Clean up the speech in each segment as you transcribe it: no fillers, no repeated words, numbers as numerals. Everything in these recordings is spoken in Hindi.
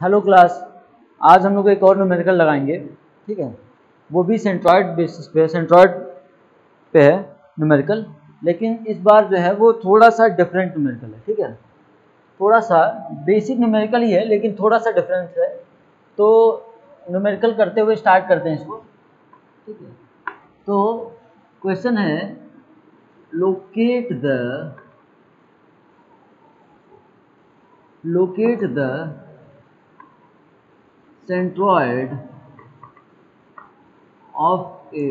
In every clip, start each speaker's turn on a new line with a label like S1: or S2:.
S1: Hello class. आज हम लोग एक और न्यूमेरिकल लगाएंगे, ठीक है। वो भी सेंट्रॉइड बेसिस पे, सेंट्रॉइड पे है न्यूमेरिकल, लेकिन इस बार जो है वो थोड़ा सा डिफरेंट न्यूमेरिकल है, ठीक है। थोड़ा सा बेसिक न्यूमेरिकल ही है लेकिन थोड़ा सा डिफरेंस है। तो न्यूमेरिकल करते हुए स्टार्ट करते हैं इसको, ठीक है। तो क्वेश्चन है, locate the centroid of a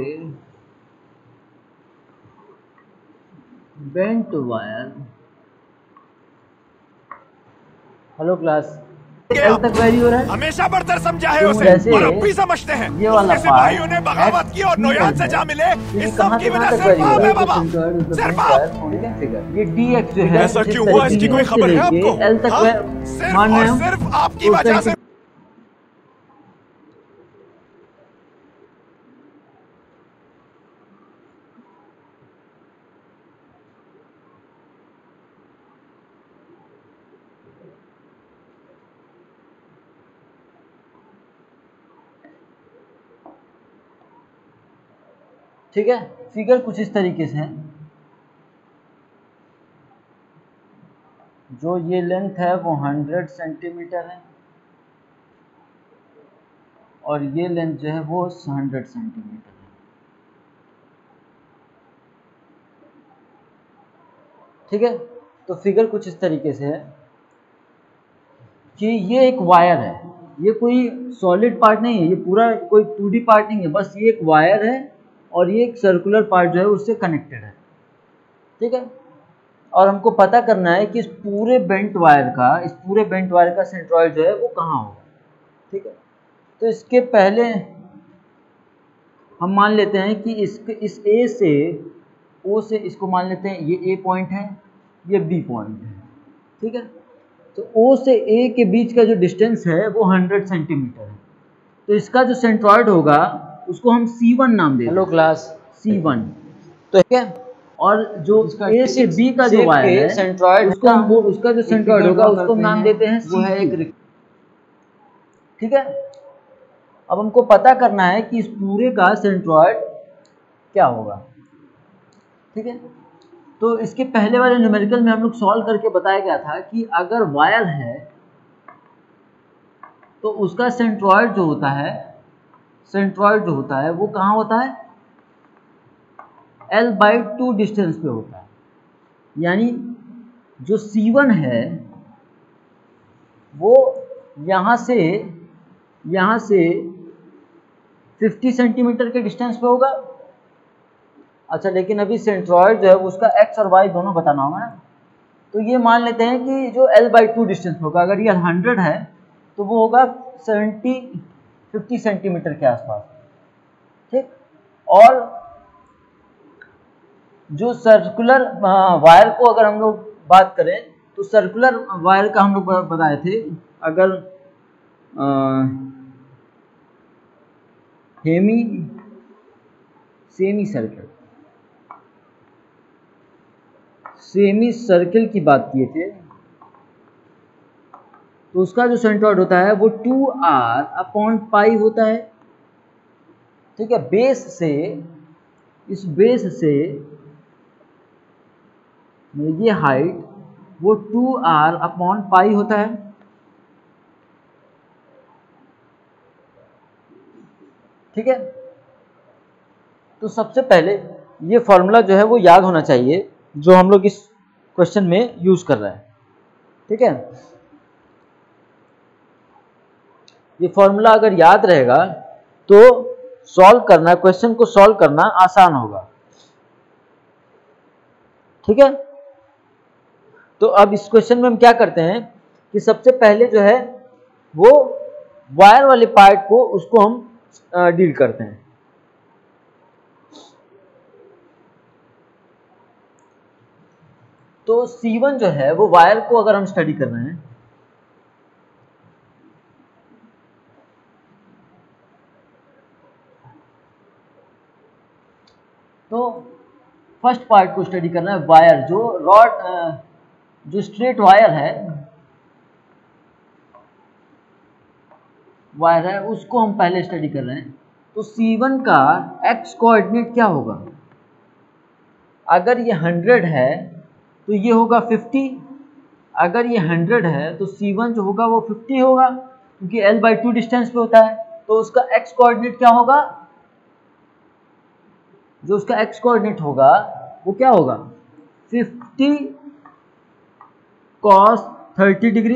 S1: bent wire। Hello class, L तक वैरी हो रहा है।
S2: हमेशा बढ़कर समझा है
S1: तो
S2: उसे
S1: जैसे
S2: और अब भी समझते हैं।
S1: ये वाला
S2: उसके सिपाहियों ने बगावत की और नोयाद से जा मिले। इस सब की वजह सिर्फ आप है बाबा, सिर्फ आप।
S1: ये डी एक्स जो है
S2: ऐसा क्यों हुआ, इसकी कोई खबर है आपको?
S1: एल तक
S2: हाँ? सिर्फ
S1: मान रहे
S2: और
S1: हम
S2: सिर्फ आपकी
S1: तो
S2: वजह से।
S1: ठीक है। फिगर कुछ इस तरीके से है। जो ये लेंथ है वो 100 सेंटीमीटर है और ये लेंथ जो है वो 100 सेंटीमीटर है, ठीक है। तो फिगर कुछ इस तरीके से है कि ये एक वायर है, ये कोई सॉलिड पार्ट नहीं है, ये पूरा कोई 2D पार्ट नहीं है, बस ये एक वायर है और ये एक सर्कुलर पार्ट जो है उससे कनेक्टेड है, ठीक है। और हमको पता करना है कि इस पूरे बेंट वायर का सेंट्रॉइड जो है वो कहाँ होगा, ठीक है। तो इसके पहले हम मान लेते हैं कि इस ए से ओ से इसको मान लेते हैं ये ए पॉइंट है, ये बी पॉइंट है, ठीक है। तो ओ से ए के बीच का जो डिस्टेंस है वो 100 सेंटीमीटर है। तो इसका जो सेंट्रॉइड होगा उसको हम C1 नाम देते हैं। हेलो क्लास, C1, तो ठीक है। और जो ए से बी का जो वायर है सेंट्रॉइड उसका जो सेंट्रॉइड होगा उसको हम नाम देते हैं वो है एक, ठीक है। अब हमको पता करना है कि इस पूरे का सेंट्रॉइड क्या होगा, ठीक है। तो इसके पहले वाले न्यूमेरिकल में हम लोग सॉल्व करके बताया गया था कि अगर वायर है तो उसका सेंट्रॉइड जो होता है वो कहाँ होता है, L/2 डिस्टेंस पे होता है। यानी जो C1 है वो यहाँ से 50 सेंटीमीटर के डिस्टेंस पे होगा। अच्छा, लेकिन अभी सेंट्रॉइड जो है उसका x और y दोनों बताना होगा ना। तो ये मान लेते हैं कि जो L/2 डिस्टेंस होगा, अगर ये 100 है तो वो होगा 50 सेंटीमीटर के आसपास, ठीक। और जो सर्कुलर वायर को अगर हम लोग बात करें तो सर्कुलर वायर का हम लोग बताए थे, अगर सेमी सर्कल की बात किए थे तो उसका जो सेंट्रॉइड होता है वो 2r/π होता है, ठीक है। इस बेस से ये हाइट वो 2r/π होता है, ठीक है। तो सबसे पहले ये फॉर्मूला जो है वो याद होना चाहिए जो हम लोग इस क्वेश्चन में यूज कर रहे हैं, ठीक है। ये फॉर्मूला अगर याद रहेगा तो क्वेश्चन को सॉल्व करना आसान होगा, ठीक है। तो अब इस क्वेश्चन में हम क्या करते हैं कि सबसे पहले जो है वो वायर वाले पार्ट को उसको हम डील करते हैं। तो C1 जो है वो वायर को अगर हम स्टडी कर रहे हैं तो फर्स्ट पार्ट को स्टडी करना है, वायर जो स्ट्रेट वायर है वायर है उसको हम पहले स्टडी कर रहे हैं। तो C1 का x कोऑर्डिनेट क्या होगा? अगर ये 100 है तो ये होगा 50, अगर ये 100 है तो C1 जो होगा वो 50 होगा, क्योंकि L/2 डिस्टेंस पे होता है। तो उसका x कोऑर्डिनेट क्या होगा? जो उसका x कोऑर्डिनेट होगा वो क्या होगा? 50 cos 30 डिग्री,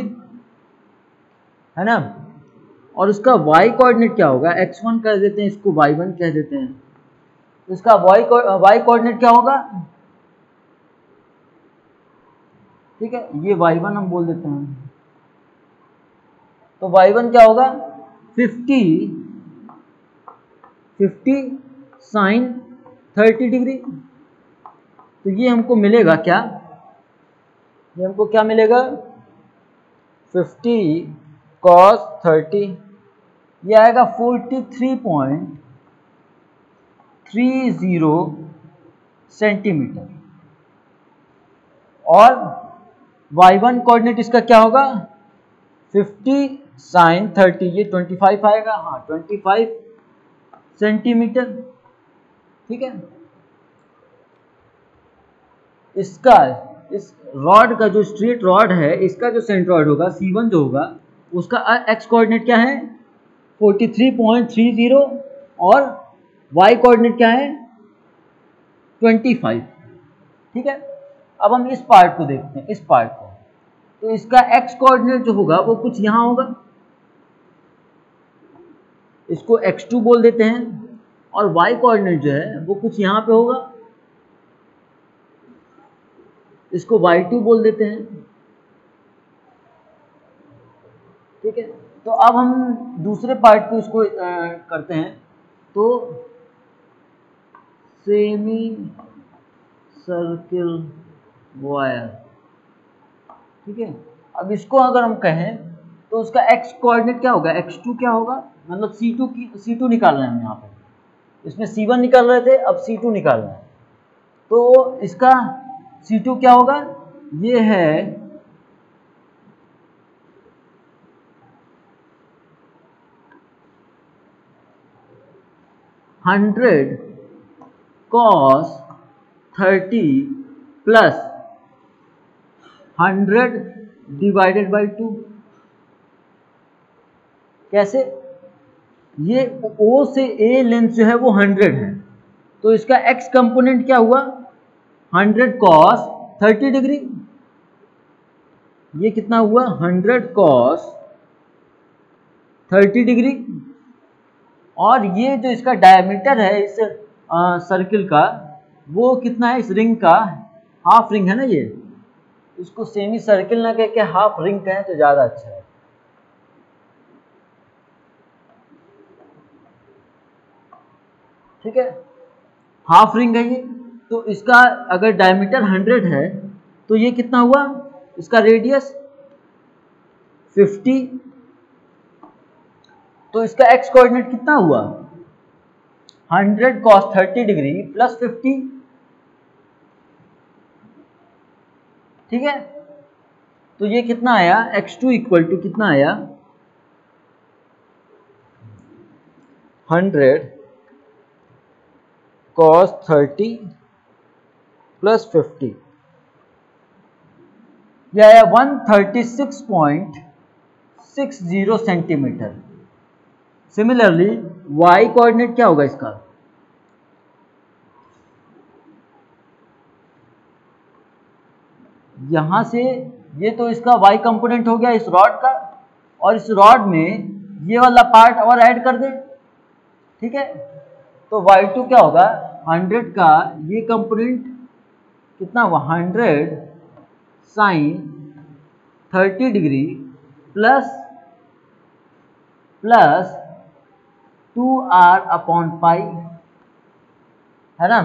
S1: है ना। और उसका y कोऑर्डिनेट क्या होगा? x1 कह देते हैं, इसको y1 कह देते हैं। तो इसका y कोऑर्डिनेट क्या होगा? ठीक है, ये y1 हम बोल देते हैं। तो y1 क्या होगा? 50 sin 30 डिग्री। तो ये हमको मिलेगा क्या? ये हमको क्या मिलेगा? 50 cos 30, ये आएगा 43.30 सेंटीमीटर। और y1 कोऑर्डिनेट इसका क्या होगा? 50 sin 30, ये 25 आएगा, हाँ 25 सेंटीमीटर। ठीक है, इसका इस रॉड का जो स्ट्रेट रॉड है, इसका जो सेंट्रॉइड होगा C1 जो होगा, उसका x कोऑर्डिनेट क्या है? 43.30 और y कोऑर्डिनेट क्या है? 25। ठीक है, अब हम इस पार्ट को देखते हैं, इस पार्ट को। तो इसका x कोऑर्डिनेट जो होगा वो कुछ यहाँ होगा, इसको x2 बोल देते हैं, और y कोऑर्डिनेट जो है वो कुछ यहाँ पे होगा, इसको y2 बोल देते हैं। ठीक है, तो अब हम दूसरे पार्ट को इसको करते हैं। तो सेमी सर्किल वायर, ठीक है, अब इसको अगर हम कहें तो उसका x कोऑर्डिनेट क्या होगा? x2 क्या होगा? मतलब C2 निकाल रहे हैं हम यहाँ पे, इसमें C1 निकाल रहे थे, अब C2 निकाल रहे हैं। तो इसका C2 क्या होगा? ये है 100 cos 30 प्लस 100 डिवाइडेड बाई 2। कैसे? ये O से A लेंथ जो है वो 100 है, तो इसका x कंपोनेंट क्या हुआ? 100 cos 30 डिग्री। ये कितना हुआ? 100 cos 30 डिग्री। और ये जो इसका डायमीटर है इस सर्किल का, वो कितना है? इस रिंग का हाफ रिंग है ना ये, इसको सेमी सर्किल ना कह के हाफ रिंग कहें तो ज़्यादा अच्छा है। ठीक है, हाफ रिंग है ये। तो इसका अगर डायमीटर 100 है तो ये कितना हुआ? इसका रेडियस 50, तो इसका x कोऑर्डिनेट कितना हुआ? 100 cos 30 डिग्री प्लस 50। ठीक है, तो ये कितना आया? x2 इक्वल टू कितना आया? 100 cos 30 प्लस 50, यह आया 136.60 सेंटीमीटर। सिमिलरली y कोऑर्डिनेट क्या होगा इसका? यहां से ये तो इसका y कंपोनेंट हो गया इस रॉड का, और इस रॉड में ये वाला पार्ट और ऐड कर दे। ठीक है, तो y2 क्या होगा? 100 का ये कंपोनेंट कितना हुआ? 100 sine 30 degree plus 2r upon pi, है ना।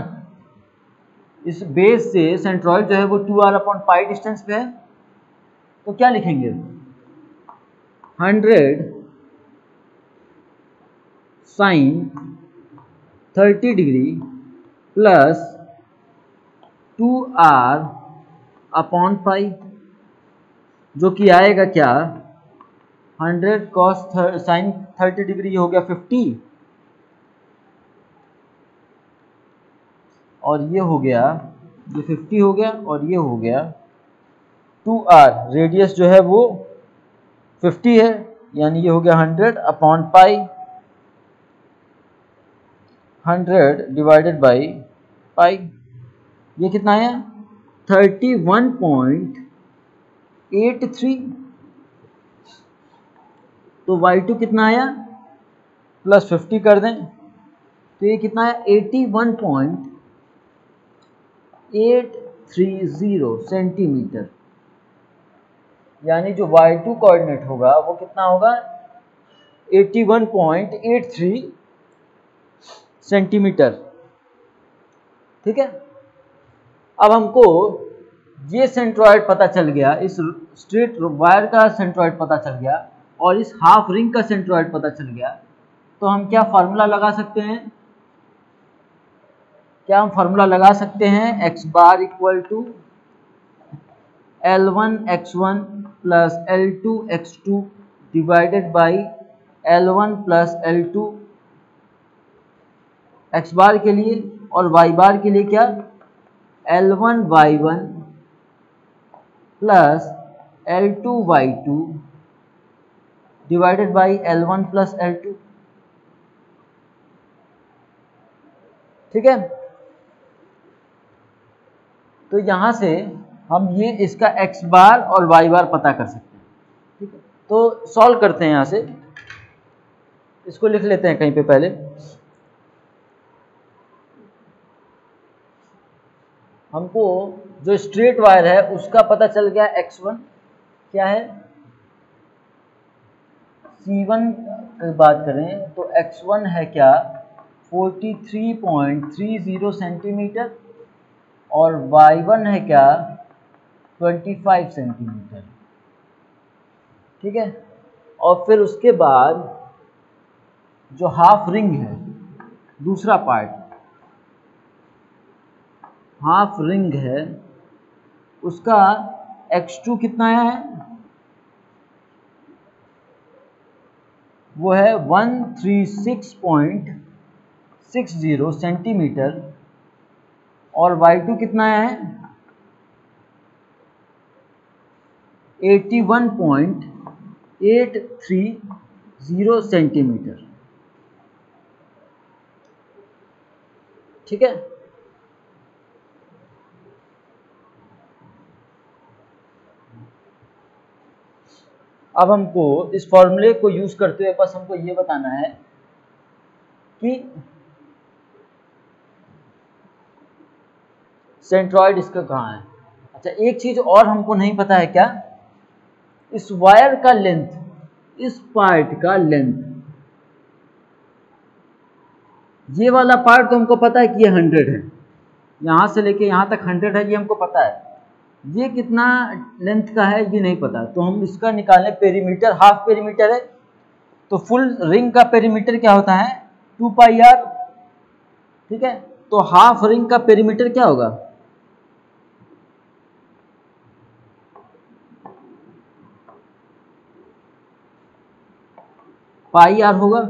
S1: इस बेस से सेंट्रॉइड जो है वो 2r अपॉन पाई डिस्टेंस पे है। तो क्या लिखेंगे? 100 sine 30 degree plus 2r upon pi, जो कि आएगा क्या? 100 cos sin 30 डिग्री, ये हो गया 50, और ये हो गया, ये 50 हो गया, और ये हो गया 2r। रेडियस जो है वो 50 है, यानी ये हो गया 100 upon pi, 100 divided by pi. ये कितना है? 31.83। तो y2 कितना आया? प्लस 50 कर दें तो ये कितना है? 81.830 सेंटीमीटर। यानी जो y2 कोऑर्डिनेट होगा वो कितना होगा? 81.83 सेंटीमीटर। ठीक है, अब हमको ये सेंट्रॉइड पता चल गया, इस स्ट्रेट वायर का सेंट्रॉइड पता चल गया, और इस हाफ रिंग का सेंट्रॉइड पता चल गया। तो हम क्या फार्मूला लगा सकते हैं? क्या हम फार्मूला लगा सकते हैं? x bar equal to L1 x1 plus L2 x2 divided by L1 plus L2 x bar के लिए, और y बार के लिए क्या? L1 y1 plus L2 y2 divided by L1 plus L2। ठीक है, तो यहां से हम ये इसका x बार और y बार पता कर सकते हैं। ठीक है, तो सॉल्व करते हैं। यहां से इसको लिख लेते हैं कहीं पे पहले। हमको जो स्ट्रेट वायर है उसका पता चल गया x1 क्या है। C1 की बात करें तो x1 है क्या? 43.30 सेंटीमीटर, और y1 है क्या? 25 सेंटीमीटर। ठीक है, और फिर उसके बाद जो हाफ रिंग है, दूसरा पार्ट हाफ रिंग है, उसका x2 कितना है? वो है 136.60 सेंटीमीटर, और y2 कितना है? 81.830 सेंटीमीटर। ठीक है, अब हमको इस फॉर्मूले को यूज करते हुए बस हमको ये बताना है कि सेंट्रॉइड इसका कहाँ है। अच्छा, एक चीज और हमको नहीं पता है क्या? इस वायर का लेंथ, इस पार्ट का लेंथ, ये वाला पार्ट तो हमको पता है कि ये 100 है, यहां से लेके यहां तक 100 है, ये हमको पता है। ये कितना लेंथ का है ये नहीं पता, तो हम इसका निकालें पेरीमीटर। हाफ पेरीमीटर है तो फुल रिंग का पेरीमीटर क्या होता है? 2 पाई r। ठीक है, तो हाफ रिंग का पेरीमीटर क्या होगा? पाई r होगा।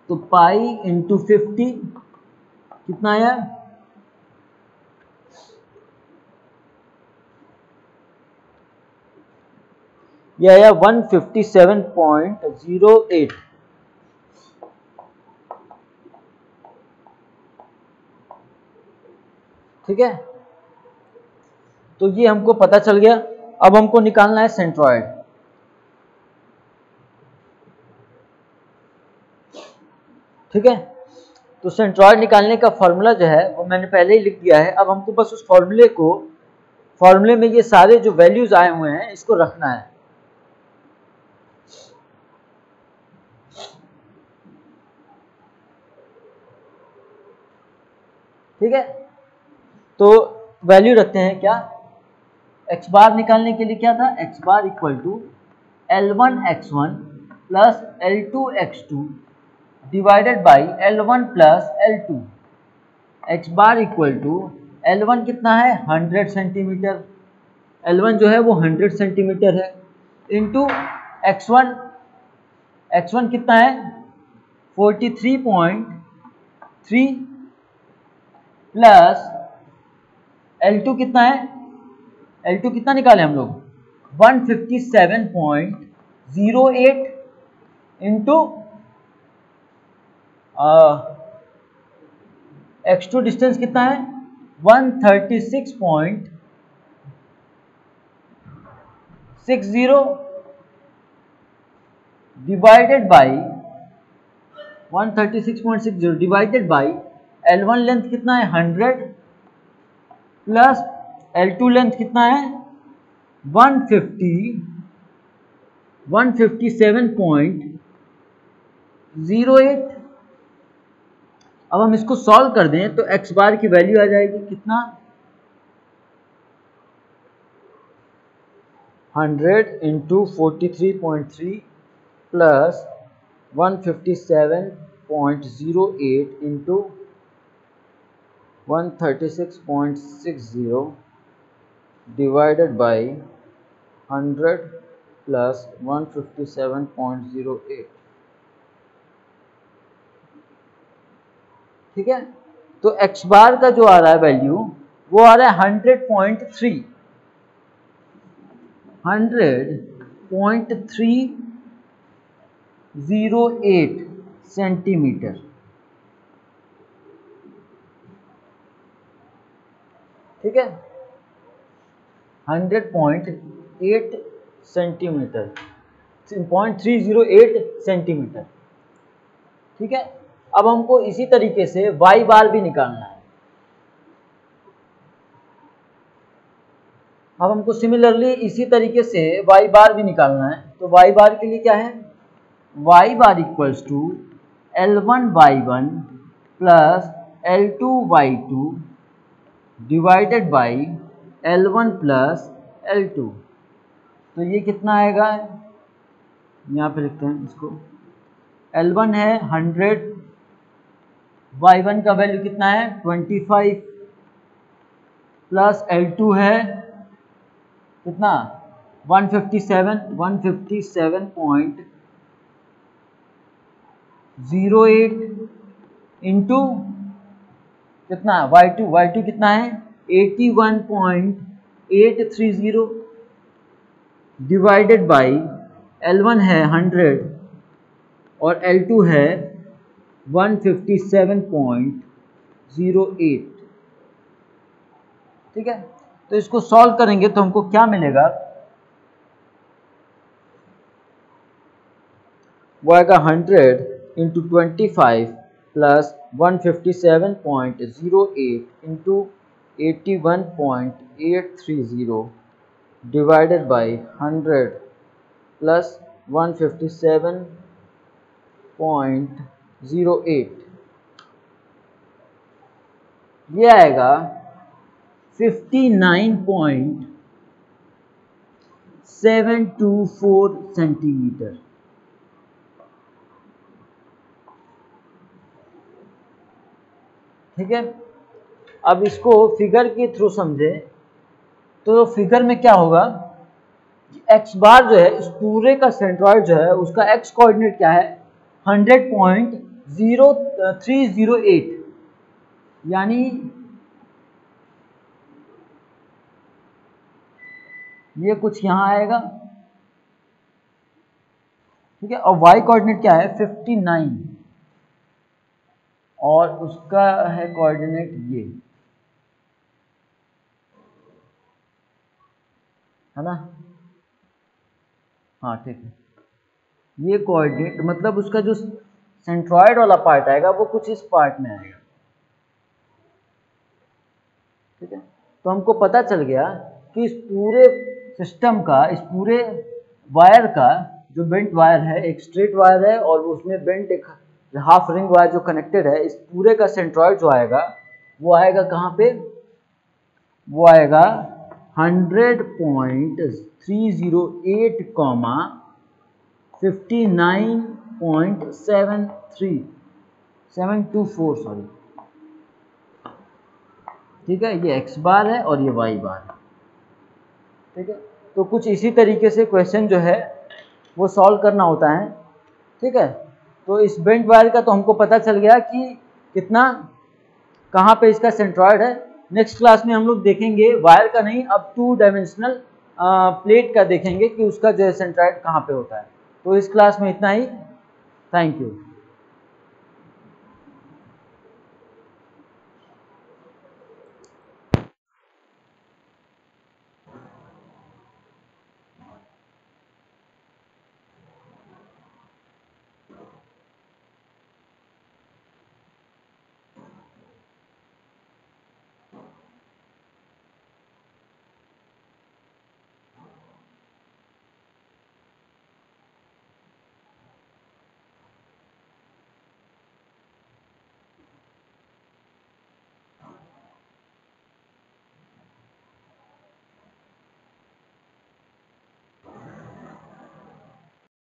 S1: तो पाई इंटू 50 कितना आया? यह आया 157.08। ठीक है, तो ये हमको पता चल गया। अब हमको निकालना है सेंट्रॉइड। ठीक है, तो सेंट्रॉइड निकालने का फॉर्मूला जो है वो मैंने पहले ही लिख दिया है। अब हमको बस उस फॉर्मूले में ये सारे जो वैल्यूज आए हुए हैं इसको रखना है। ठीक है, तो वैल्यू रखते हैं क्या? x बार निकालने के लिए क्या था? x bar equal to L1 x1 plus L2 x2 divided by L1 plus L2। x bar equal to L1 कितना है? 100 सेंटीमीटर। L1 जो है वो 100 सेंटीमीटर है, इंटू x1 कितना है 43.3 प्लस L2 कितना है, L2 कितना निकाले हम लोग 157.08 इंटू x2 डिस्टेंस कितना है 136.60 divided by 136.60 divided by L1 length कितना है 100 प्लस L2 लेंथ कितना है 157.08। अब हम इसको सॉल्व कर दें तो x बार की वैल्यू आ जाएगी कितना 100 into 43.3 plus 157.08 into 136.60 divided by 100 plus 157.08। ठीक है, तो x बार का जो आ रहा है वैल्यू वो आ रहा है 100.308 सेंटीमीटर। ठीक है, 100.8 सेंटीमीटर 0.308 सेंटीमीटर। ठीक है, अब हमको इसी तरीके से y बार भी निकालना है। अब हमको सिमिलरली इसी तरीके से y बार भी निकालना है। तो y बार के लिए क्या है y bar equals to L1y1 plus L2y2 divided by L1 plus L2। तो ये कितना आएगा, यहाँ पे लिखते हैं इसको, L1 है 100, y1 का वैल्यू कितना है 25 प्लस L2 है कितना 157.08 इंटू कितना y2 कितना है 81.830 डिवाइडेड बाई L1 है 100 और L2 है 157.08। ठीक है, तो इसको सॉल्व करेंगे तो हमको क्या मिलेगा, वो आएगा 100 into 25 plus 157.08 into 81.830 divided by 100 plus 157.08, ये आएगा 59.724 सेंटीमीटर। ठीक है, अब इसको फिगर के थ्रू समझे तो फिगर में क्या होगा, x बार जो है इस पूरे का सेंट्रॉइड जो है उसका x कोऑर्डिनेट क्या है 100.0308, यानी ये कुछ यहाँ आएगा। ठीक है, और y कोऑर्डिनेट क्या है 59 और उसका है कोऑर्डिनेट ये है ना, हाँ ठीक है, ये कोऑर्डिनेट मतलब उसका जो सेंट्रॉइड वाला पार्ट आएगा वो कुछ इस पार्ट में आएगा। ठीक है, तो हमको पता चल गया कि इस पूरे सिस्टम का, इस पूरे वायर का जो बेंट वायर है, एक स्ट्रेट वायर है और उसमें बेंट एक हाफ रिंग वायर जो कनेक्टेड है, इस पूरे का सेंट्रॉइड जो आएगा वो आएगा कहाँ पे, वो आएगा 100.308 कॉमा 59.724 सॉरी। ठीक है, ये x बार है और ये y बार है। ठीक है, तो कुछ इसी तरीके से क्वेश्चन जो है वो सॉल्व करना होता है, ठीक है। तो इस बेंट वायर का तो हमको पता चल गया कि कितना, कहाँ पे इसका सेंट्रॉयड है। नेक्स्ट क्लास में हम लोग देखेंगे वायर का नहीं, अब 2 डायमेंशनल प्लेट का देखेंगे कि उसका जो है सेंट्रॉयड कहाँ पे होता है। तो इस क्लास में इतना ही। Thank you.